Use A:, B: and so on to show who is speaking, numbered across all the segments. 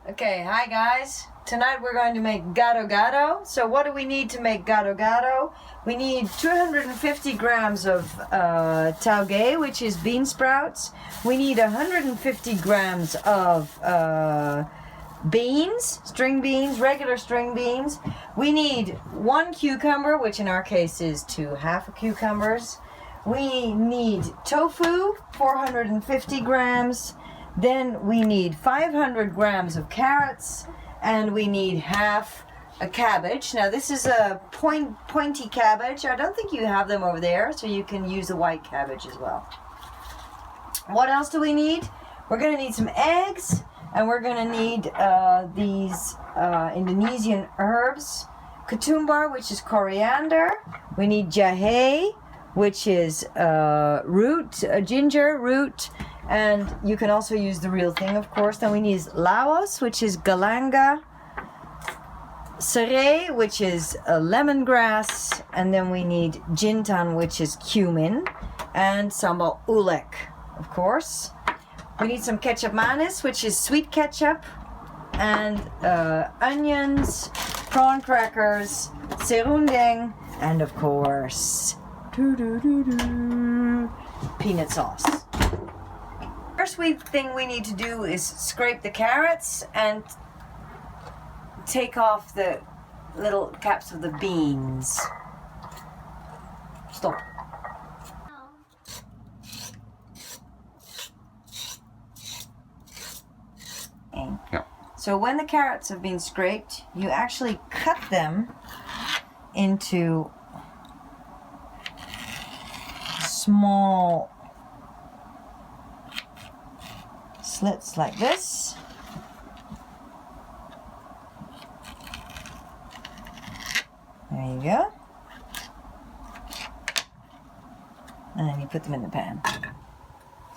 A: Okay, hi guys. Tonight we're going to make Gado Gado. So what do we need to make Gado Gado? We need 250 grams of taugé, which is bean sprouts. We need 150 grams of beans, string beans, regular string beans. We need 1 cucumber, which in our case is 2 half cucumbers. We need tofu, 450 grams. Then we need 500 grams of carrots, and we need half a cabbage. Now this is a pointy cabbage. I don't think you have them over there, so you can use the white cabbage as well. What else do we need? We're going to need some eggs, and we're going to need these Indonesian herbs. Ketumbar, which is coriander. We need jahe, which is ginger root. And you can also use the real thing, of course. Then we need laos, which is galanga, serai, which is lemongrass, and then we need jintan, which is cumin, and sambal ulek, of course. We need some ketchup manis, which is sweet ketchup, and onions, prawn crackers, serundeng, and of course, peanut sauce. First thing we need to do is scrape the carrots and take off the little caps of the beans. Stop.
B: Yeah.
A: So when the carrots have been scraped, you actually cut them into small slits like this. There you go. And then you put them in the pan.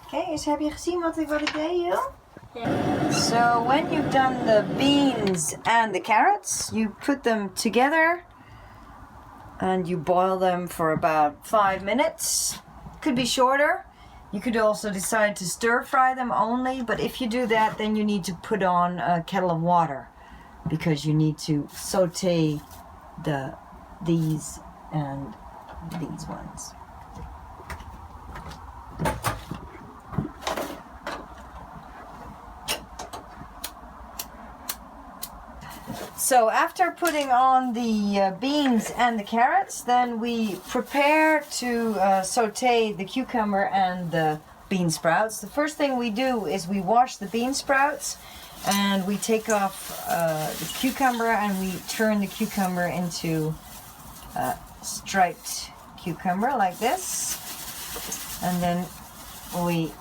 A: Okay, dus heb je gezien wat ik deed, Jill?
C: Yeah.
A: So when you've done the beans and the carrots, you put them together and you boil them for about 5 minutes. Could be shorter. You could also decide to stir fry them only, but if you do that, then you need to put on a kettle of water because you need to saute these and these ones. So after putting on the beans and the carrots, then we prepare to saute the cucumber and the bean sprouts. The first thing we do is we wash the bean sprouts and we take off the cucumber and we turn the cucumber into striped cucumber like this. And then we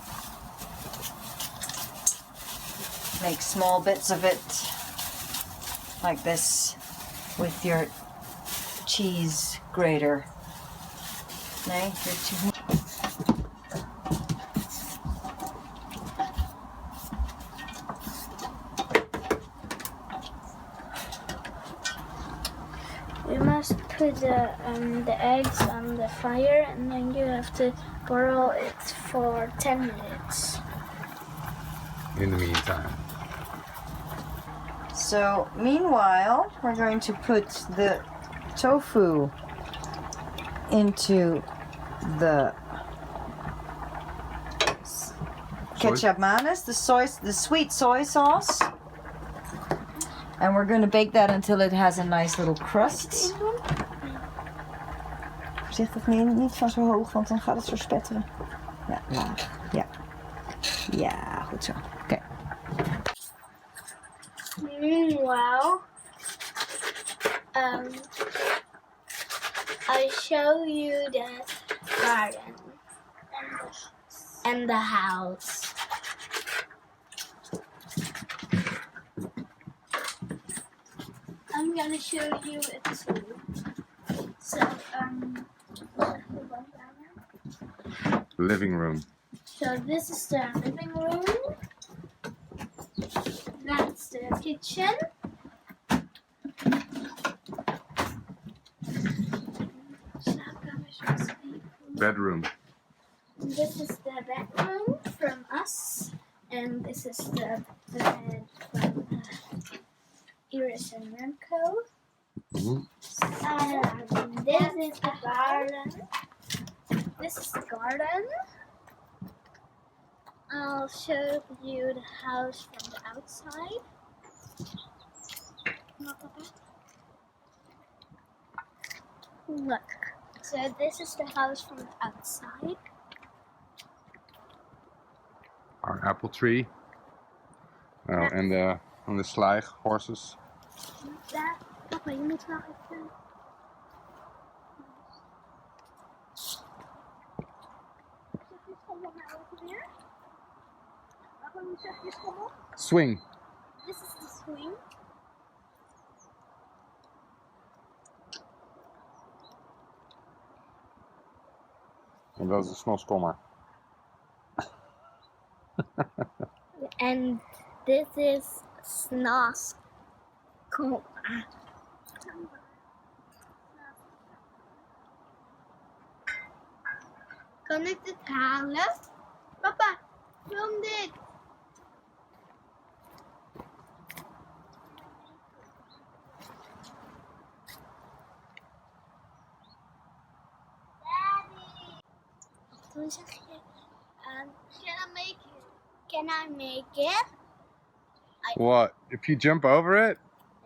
A: make small bits of it like this with your cheese grater. Nee, your cheese.
C: You must put the eggs on the fire and then you have to boil it for 10 minutes.
B: In the meantime.
A: So meanwhile, we're going to put the tofu into the ketchup mayonnaise, the sweet soy sauce. And we're going to bake that until it has a nice little crust. Voorzichtig, nee, niet van zo hoog, want dan gaat het zo spetteren. Ja, laag. Ja. Ja, goed zo. Oké.
C: Meanwhile, I show you the garden and the house. I'm gonna show you it too. So,
B: Living room.
C: so this is the living room. That's the kitchen.
B: Bedroom.
C: This is the bedroom from us, and this is the bed from here is a mango.
B: Mhm.
C: This is the garden. This is the garden. I'll show you the house from the outside. Look. So this is the house from the outside.
B: Our apple tree. Oh, and the slijk horses.
C: That. Papa, je moet wel even. Zachtjes kom op naar over weer. Papa, moet zachtjes kom op.
B: Swing.
C: This is the swing.
B: En dat is de snoskommer.
C: And this is Snos. Kom. Kan ik dit halen? Papa, film dit. Daddy. Toen zeg je, can I make it?
B: What? If you jump over it?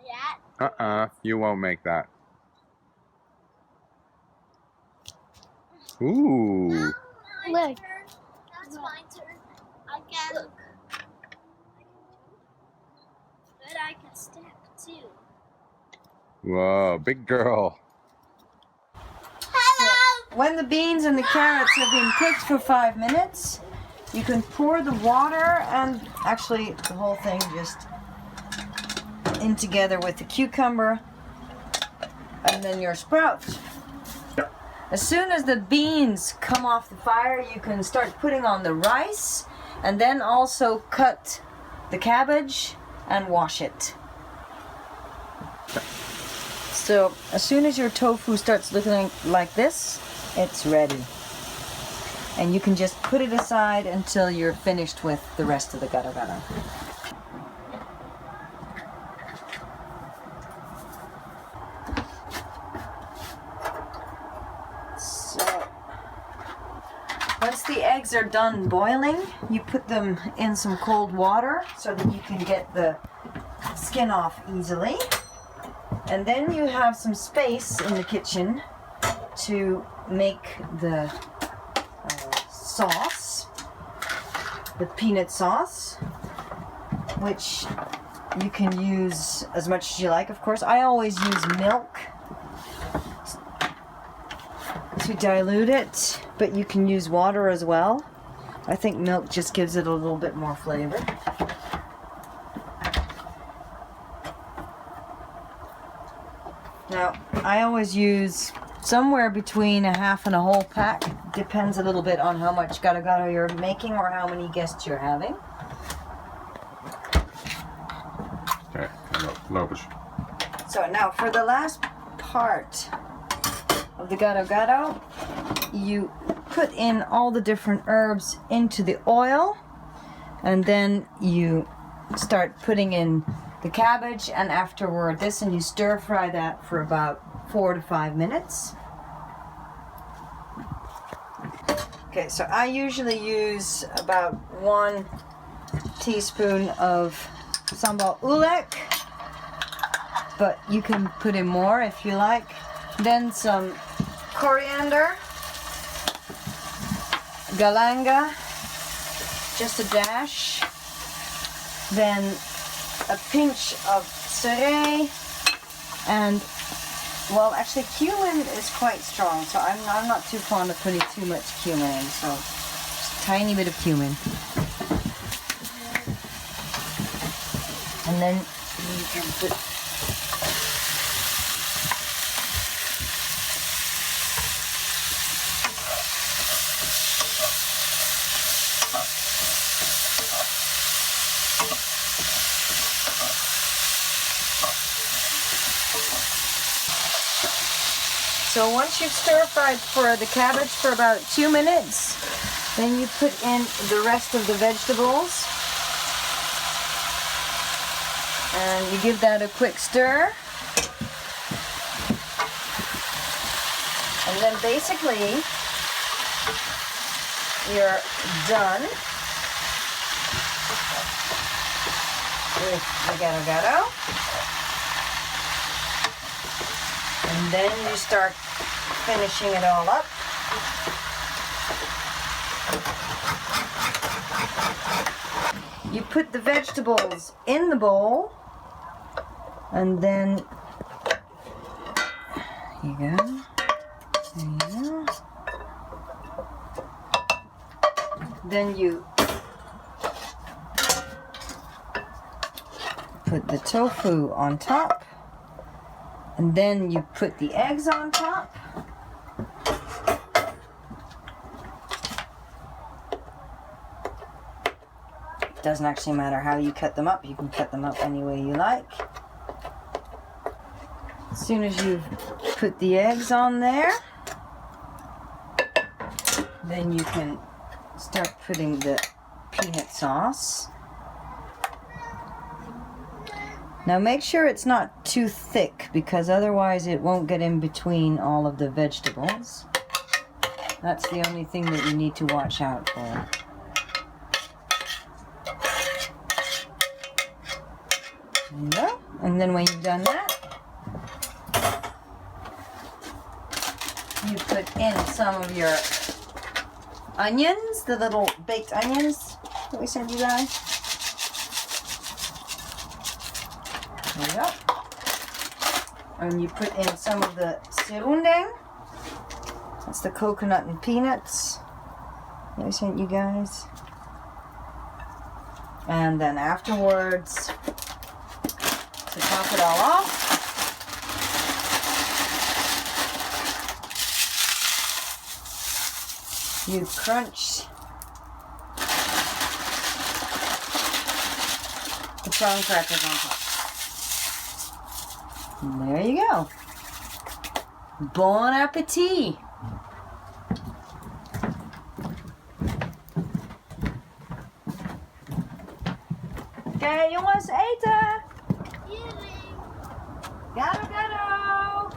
C: Yeah.
B: You won't make that. Ooh.
C: Look. That's my turn. I can. But I can step too.
B: Whoa, big girl.
C: Hello.
A: When the beans and the carrots have been cooked for 5 minutes, you can pour the water and actually the whole thing just in together with the cucumber and then your sprouts. As soon as the beans come off the fire, you can start putting on the rice and then also cut the cabbage and wash it. So as soon as your tofu starts looking like this, it's ready. And you can just put it aside until you're finished with the rest of the gado gado. So, once the eggs are done boiling, you put them in some cold water so that you can get the skin off easily. And then you have some space in the kitchen to make the sauce, the peanut sauce, which you can use as much as you like, of course. I always use milk to dilute it, but you can use water as well. I think milk just gives it a little bit more flavor. Now, I always use somewhere between a half and a whole pack. Depends a little bit on how much gado gado you're making or how many guests you're having.
B: Okay, lopers.
A: So now for the last part of the gado gado, you put in all the different herbs into the oil and then you start putting in the cabbage and afterward this, and you stir fry that for about 4 to 5 minutes. Okay, so I usually use about 1 teaspoon of sambal ulek, but you can put in more if you like. Then some coriander, galanga, just a dash, then a pinch of serai, and well, actually cumin is quite strong, so I'm not too fond of putting too much cumin in, so just a tiny bit of cumin. And then you can put So once you've stir-fried for the cabbage for about 2 minutes, then you put in the rest of the vegetables. And you give that a quick stir. And then basically, you're done with the Gado. And then you start finishing it all up. You put the vegetables in the bowl, and then here you go. There you go. Then you put the tofu on top, and then you put the eggs on top. It doesn't actually matter how you cut them up. You can cut them up any way you like. As soon as you've put the eggs on there, then you can start putting the peanut sauce. Now make sure it's not too thick, because otherwise it won't get in between all of the vegetables. That's the only thing that you need to watch out for. There you go. And then when you've done that, you put in some of your onions, the little baked onions that we sent you guys. There you go. And you put in some of the serundeng. That's the coconut and peanuts that we sent you guys. And then afterwards, to top it all off, you crunch the prawn crackers on top. And there you go. Bon appetit! Oké, jongens, eten! Gado, gado!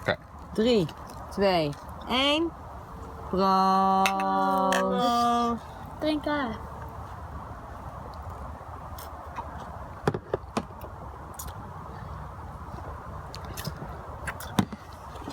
B: Okay.
A: 3, 2, 1. Proost!
C: Drinken.